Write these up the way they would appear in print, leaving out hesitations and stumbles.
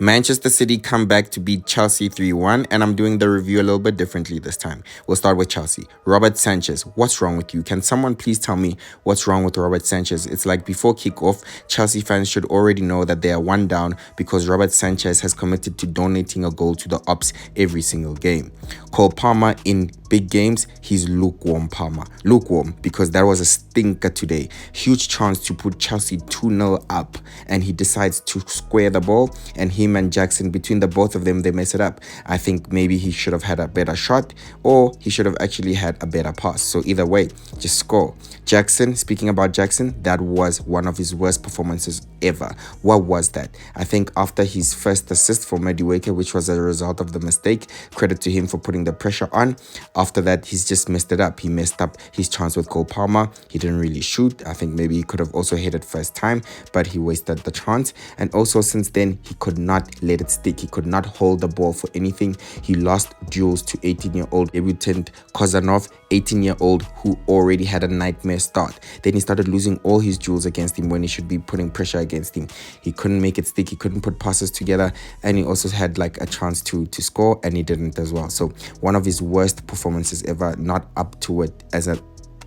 Manchester City come back to beat Chelsea 3-1, and I'm doing the review a little bit differently this time. We'll start with Chelsea. Robert Sanchez, what's wrong with you? Can someone please tell me what's wrong with Robert Sanchez? It's like before kickoff, Chelsea fans should already know that they are one down because Robert Sanchez has committed to donating a goal to the Ops every single game. Cole Palmer in big games, he's lukewarm Palmer. Lukewarm because that was a stinker today. Huge chance to put Chelsea 2-0 up, and he decides to square the ball, and him and Jackson, between the both of them, they mess it up. I think maybe he should have had a better shot, or he should have actually had a better pass. So either way, just score. Jackson, speaking about Jackson, that was one of his worst performances ever. What was that? I think after his first assist for Madueke, which was a result of the mistake, credit to him for putting the pressure on. After that, he's just messed it up. He messed up his chance with Cole Palmer. He didn't really shoot. I think maybe he could have also hit it first time, but he wasted the chance. And also since then, he could not let it stick. He could not hold the ball for anything. He lost duels to 18-year-old debutant Kozanov, 18-year-old who already had a nightmare start. Then he started losing all his duels against him when he should be putting pressure against him. He couldn't make it stick. He couldn't put passes together, and he also had like a chance to score, and he didn't as well. So one of his worst performances ever, not up to it as a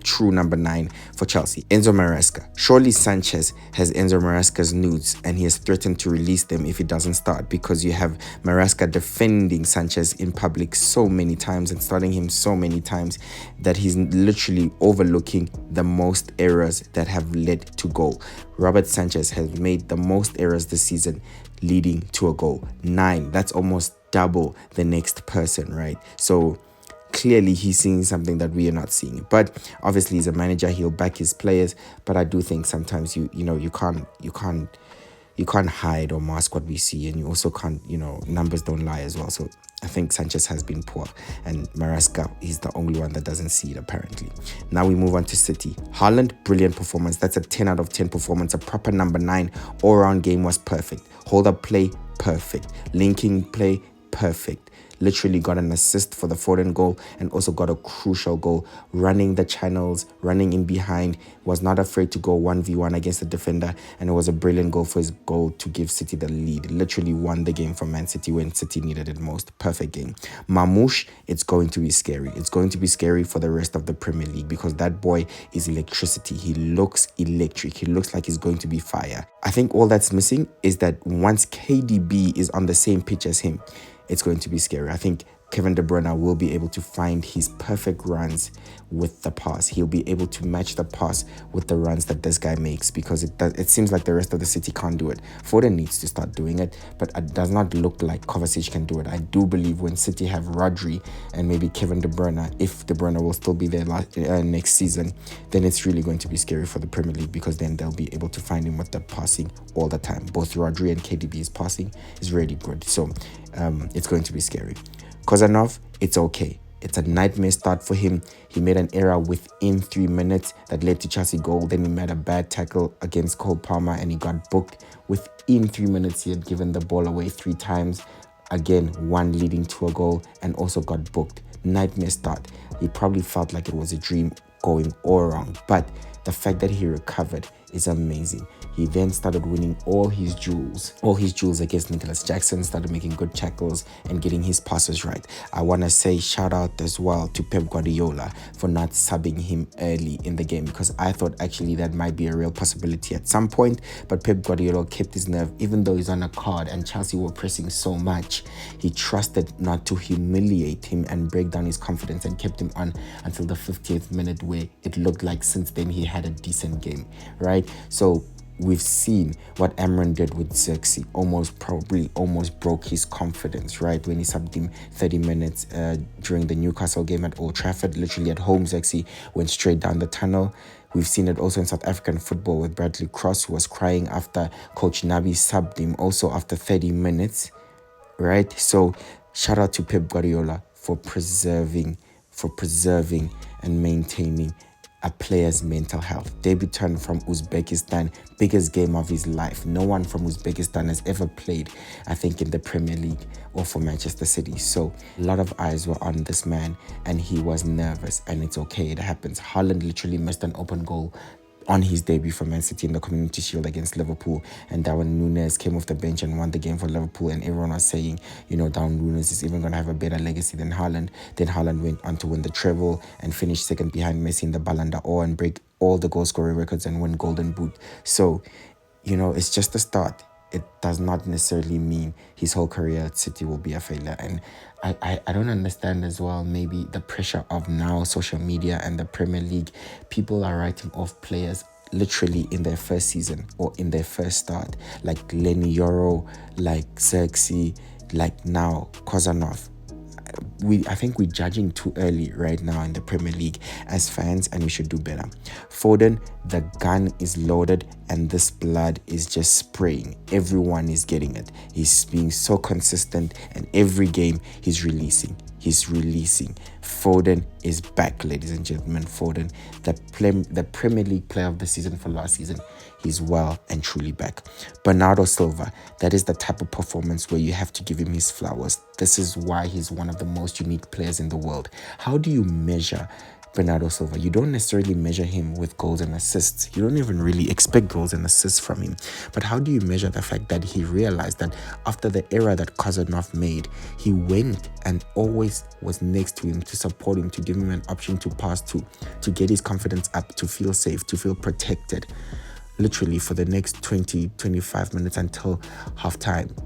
true number 9 for Chelsea. Enzo Maresca. Surely Sanchez has Enzo Maresca's nudes, and he has threatened to release them if he doesn't start, because you have Maresca defending Sanchez in public so many times and starting him so many times that he's literally overlooking the most errors that have led to goal. Robert Sanchez has made the most errors this season leading to a goal. 9. That's almost double the next person, right? So clearly he's seeing something that we are not seeing. But obviously he's a manager, he'll back his players, but I do think sometimes you can't hide or mask what we see, and you also can't, numbers don't lie as well. So I think Sanchez has been poor, and Maresca is the only one that doesn't see it apparently. Now we move on to City. Haaland, brilliant performance. That's a 10 out of 10 performance. A proper number 9 all-round game was perfect. Hold up play, perfect. Linking play, perfect. Literally got an assist for the Foden goal and also got a crucial goal, running the channels, running in behind, was not afraid to go 1v1 against the defender, and it was a brilliant goal for his goal to give City the lead. Literally won the game from Man City when City needed it most. Perfect game. Mamouche, it's going to be scary. It's going to be scary for the rest of the Premier League because that boy is electricity. He looks electric. He looks like he's going to be fire. I think all that's missing is that once KDB is on the same pitch as him, it's going to be scary. I think Kevin De Bruyne will be able to find his perfect runs with the pass. He'll be able to match the pass with the runs that this guy makes, because it seems like the rest of the City can't do it. Foden needs to start doing it, but it does not look like Kovacic can do it. I do believe when City have Rodri and maybe Kevin De Bruyne, if De Bruyne will still be there next season, then it's really going to be scary for the Premier League, because then they'll be able to find him with the passing all the time. Both Rodri and KDB's passing is really good. So it's going to be scary. Kozanov, it's okay. It's a nightmare start for him. He made an error within 3 minutes that led to Chelsea goal. Then he made a bad tackle against Cole Palmer and he got booked. Within 3 minutes, he had given the ball away 3 times. Again, one leading to a goal, and also got booked. Nightmare start. He probably felt like it was a dream going all wrong. But the fact that he recovered is amazing. He then started winning all his duels against Nicholas Jackson, started making good tackles and getting his passes right. I want to say shout out as well to Pep Guardiola for not subbing him early in the game, because I thought actually that might be a real possibility at some point, but Pep Guardiola kept his nerve. Even though he's on a card and Chelsea were pressing so much, he trusted not to humiliate him and break down his confidence, and kept him on until the 50th minute, where it looked like since then he had a decent game, right? So we've seen what Amran did with Xerxes, almost broke his confidence, right? When he subbed him 30 minutes during the Newcastle game at Old Trafford, literally at home, Xerxes went straight down the tunnel. We've seen it also in South African football with Bradley Cross, who was crying after Coach Nabi subbed him also after 30 minutes, right? So shout out to Pep Guardiola for preserving and maintaining a player's mental health. Debutant from Uzbekistan, biggest game of his life. No one from Uzbekistan has ever played, I think, in the Premier League or for Manchester City. So a lot of eyes were on this man, and he was nervous, and it's okay, it happens. Haaland literally missed an open goal on his debut for Man City in the Community Shield against Liverpool. And Darwin Núñez came off the bench and won the game for Liverpool. And everyone was saying, Darwin Núñez is even going to have a better legacy than Haaland. Then Haaland went on to win the treble and finish second behind Messi in the Ballon d'Or and break all the goal scoring records and win Golden Boot. So, it's just the start. It does not necessarily mean his whole career at City will be a failure. And I don't understand as well, maybe the pressure of now social media and the Premier League. People are writing off players literally in their first season or in their first start, like Lenny Yoro, like Xerxes, like now Kozanov. I think we're judging too early right now in the Premier League as fans, and we should do better. Foden, the gun is loaded and this blood is just spraying. Everyone is getting it. He's being so consistent, and every game he's releasing. Foden is back, ladies and gentlemen. Foden, the Premier League player of the season for last season, he's well and truly back. Bernardo Silva, that is the type of performance where you have to give him his flowers. This is why he's one of the most unique players in the world. How do you measure Bernardo Silva? You don't necessarily measure him with goals and assists. You don't even really expect goals and assists from him. But how do you measure the fact that he realized that after the error that Kozanov made, he went and always was next to him to support him, to give him an option to pass to get his confidence up, to feel safe, to feel protected, literally for the next 20-25 minutes until halftime.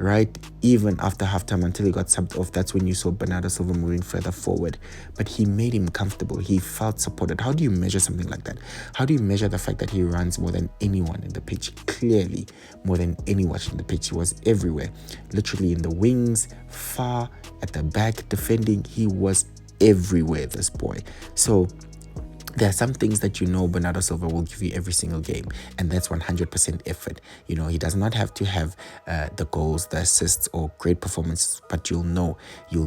Right? Even after halftime, until he got subbed off, that's when you saw Bernardo Silva moving further forward. But he made him comfortable. He felt supported. How do you measure something like that? How do you measure the fact that he runs more than anyone in the pitch? Clearly, more than anyone in the pitch. He was everywhere. Literally in the wings, far, at the back, defending. He was everywhere, this boy. So there are some things that Bernardo Silva will give you every single game, and that's 100% effort. He does not have to have the goals, the assists, or great performances, but you'll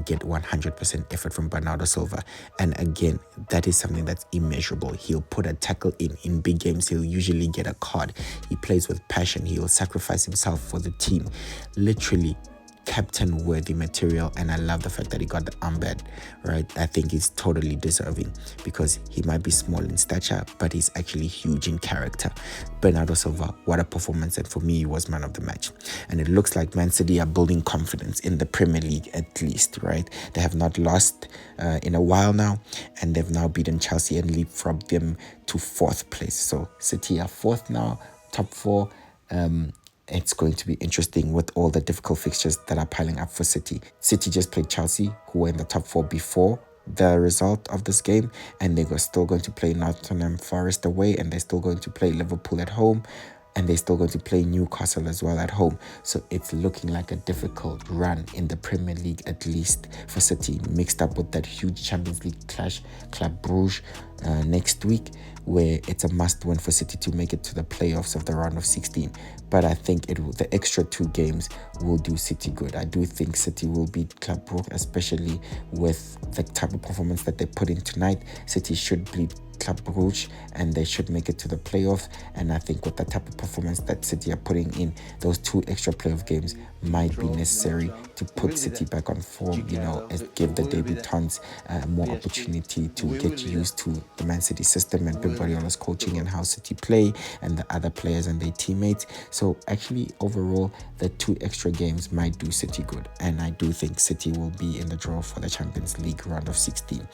get 100% effort from Bernardo Silva. And again, that is something that's immeasurable. He'll put a tackle in big games. He'll usually get a card. He plays with passion. He'll sacrifice himself for the team. Literally captain worthy material, and I love the fact that he got the armband, right? I think he's totally deserving, because he might be small in stature, but he's actually huge in character. Bernardo Silva, what a performance, and for me, he was man of the match. And it looks like Man City are building confidence in the Premier League, at least, right? They have not lost in a while now, and they've now beaten Chelsea and leapfrogged them to 4th place. So City are 4th now, top 4. It's going to be interesting with all the difficult fixtures that are piling up for City. City just played Chelsea, who were in the top 4 before the result of this game, and they were still going to play Nottingham Forest away, and they're still going to play Liverpool at home, and they're still going to play Newcastle as well at home. So it's looking like a difficult run in the Premier League, at least for City, mixed up with that huge Champions League clash, Club Brugge, next week, where it's a must win for City to make it to the playoffs of the round of 16. But I think the extra 2 games will do City good. I do think City will beat Club Brugge, especially with the type of performance that they put in tonight. City should beat Club Brugge and they should make it to the playoffs. And I think with the type of performance that City are putting in, those 2 extra playoff games might be necessary to put City back on form, and give the debutants more opportunity to get used to the Man City system and Pep Guardiola's coaching and how City play, and the other players and their teammates. So actually, overall, the 2 extra games might do City good, and I do think City will be in the draw for the Champions League round of 16.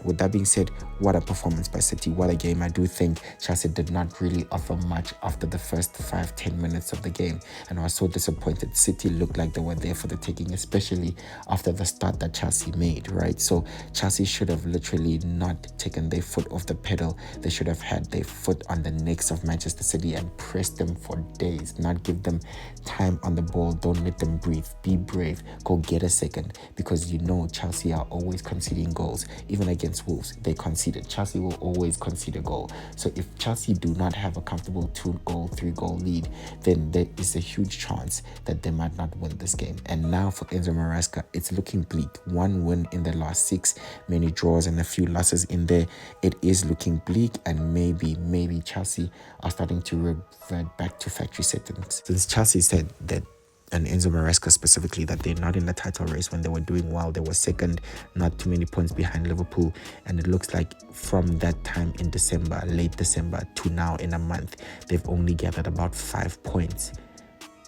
With that being said, what a performance by City, what a game. I do think Chelsea did not really offer much after the first 5-10 minutes of the game, and I was so disappointed. City looked like they were there for the taking, especially after the start that Chelsea made, right? So Chelsea should have literally not taken their foot off the pedal. They should have had their foot on the necks of Manchester City and pressed them for days, not give them time on the ball. Don't let them breathe. Be brave. Go get a second, because Chelsea are always conceding goals. Even against Wolves, they conceded. Chelsea will always concede a goal. So if Chelsea do not have a comfortable 2-goal, 3-goal lead, then there is a huge chance that they might not win this game. And now for Enzo Maresca, it's looking bleak. 1 win in the last 6, many draws and a few losses in there. It is looking bleak, and maybe Chelsea are starting to revert back to factory settings. Since Chelsea said that and Enzo Maresca specifically, that they're not in the title race. When they were doing well, they were second, not too many points behind Liverpool. And it looks like from that time in December, late December, to now in a month, they've only gathered about 5 points.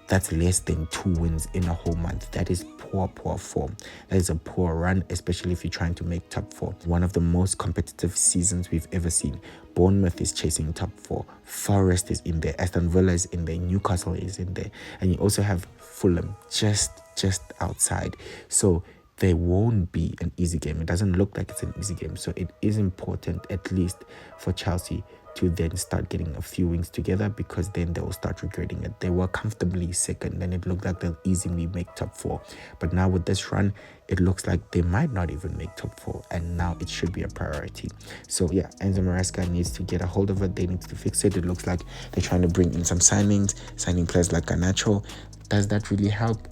That's less than 2 wins in a whole month. That is poor form. That is a poor run, especially if you're trying to make top 4. One of the most competitive seasons we've ever seen. Bournemouth is chasing top 4. Forest is in there. Aston Villa is in there. Newcastle is in there. And you also have Fulham just outside. So there won't be an easy game. It doesn't look like it's an easy game. So it is important, at least for Chelsea, to then start getting a few wins together, because then they will start regretting it. They were comfortably second and it looked like they'll easily make top 4. But now with this run, it looks like they might not even make top 4, and now it should be a priority. So yeah, Enzo Maresca needs to get a hold of it. They need to fix it. It looks like they're trying to bring in some signings, signing players like Garnacho. Does that really help?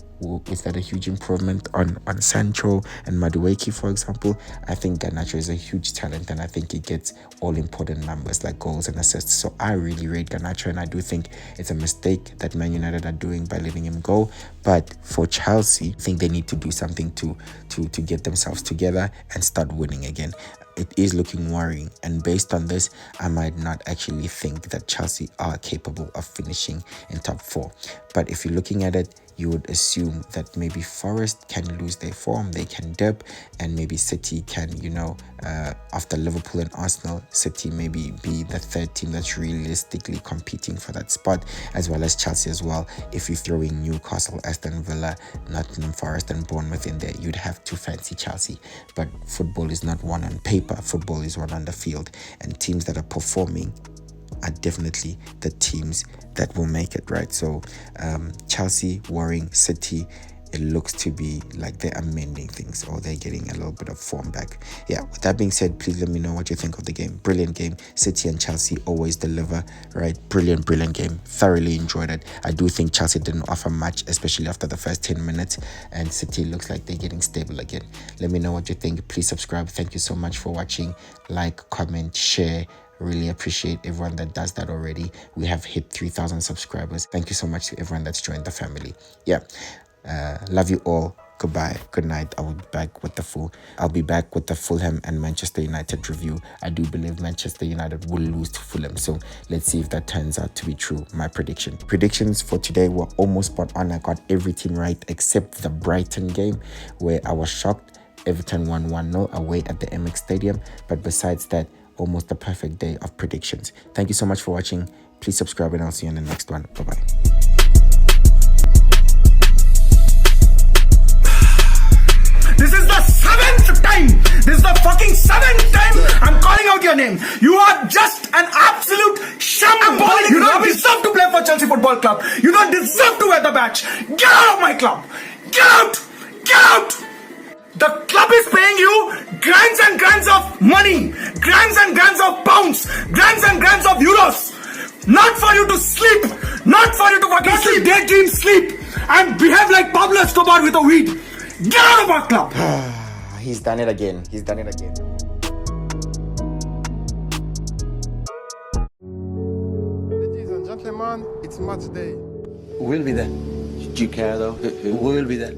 Is that a huge improvement on Sancho and Madueke, for example? I think Garnacho is a huge talent, and I think he gets all important numbers like goals and assists. So I really rate Garnacho, and I do think it's a mistake that Man United are doing by letting him go. But for Chelsea, I think they need to do something to get themselves together and start winning again. It is looking worrying, and based on this, I might not actually think that Chelsea are capable of finishing in top 4. But if you're looking at it, you would assume that maybe Forest can lose their form, they can dip, and maybe City can, after Liverpool and Arsenal, City maybe be the third team that's realistically competing for that spot, as well as Chelsea as well. If you throw in Newcastle, Aston Villa, Nottingham Forest and Bournemouth in there, you'd have to fancy Chelsea. But football is not won on paper, football is won on the field, and teams that are performing are definitely the teams that will make it, right? So Chelsea worrying, City, it looks to be like they're amending things, or they're getting a little bit of form back. Yeah, with that being said, please let me know what you think of the game. Brilliant game. City and Chelsea always deliver, right? Brilliant game. Thoroughly enjoyed it. I do think Chelsea didn't offer much, especially after the first 10 minutes, and City looks like they're getting stable again. Let me know what you think. Please subscribe. Thank you so much for watching. Like, comment, share. Really appreciate everyone that does that already. We have hit 3,000 subscribers. Thank you so much to everyone that's joined the family. Yeah, love you all. Goodbye, good night. I'll be back with the Fulham and Manchester United review. I do believe Manchester United will lose to Fulham, so let's see if that turns out to be true. My predictions for today were almost spot on. I got every team right except the Brighton game, where I was shocked. Everton won 1-0 away at the MX Stadium, but besides that, almost a perfect day of predictions. Thank you so much for watching. Please subscribe, and I'll see you in the next one. Bye-bye. This is the 7th time. This is the fucking 7th time I'm calling out your name. You are just an absolute shambolic. You don't deserve to play for Chelsea Football Club. You don't deserve to wear the badge. Get out of my club. Get out. Get out. The club is paying you grands and grands of money, grands and grands of pounds, grands and grands of euros. Not for you to sleep, not for you to fucking sleep, daydream sleep, and behave like Pablo Escobar with a weed. Get out of our club. He's done it again. Ladies and gentlemen, it's match day. We'll be there. Do you care though? We'll be there.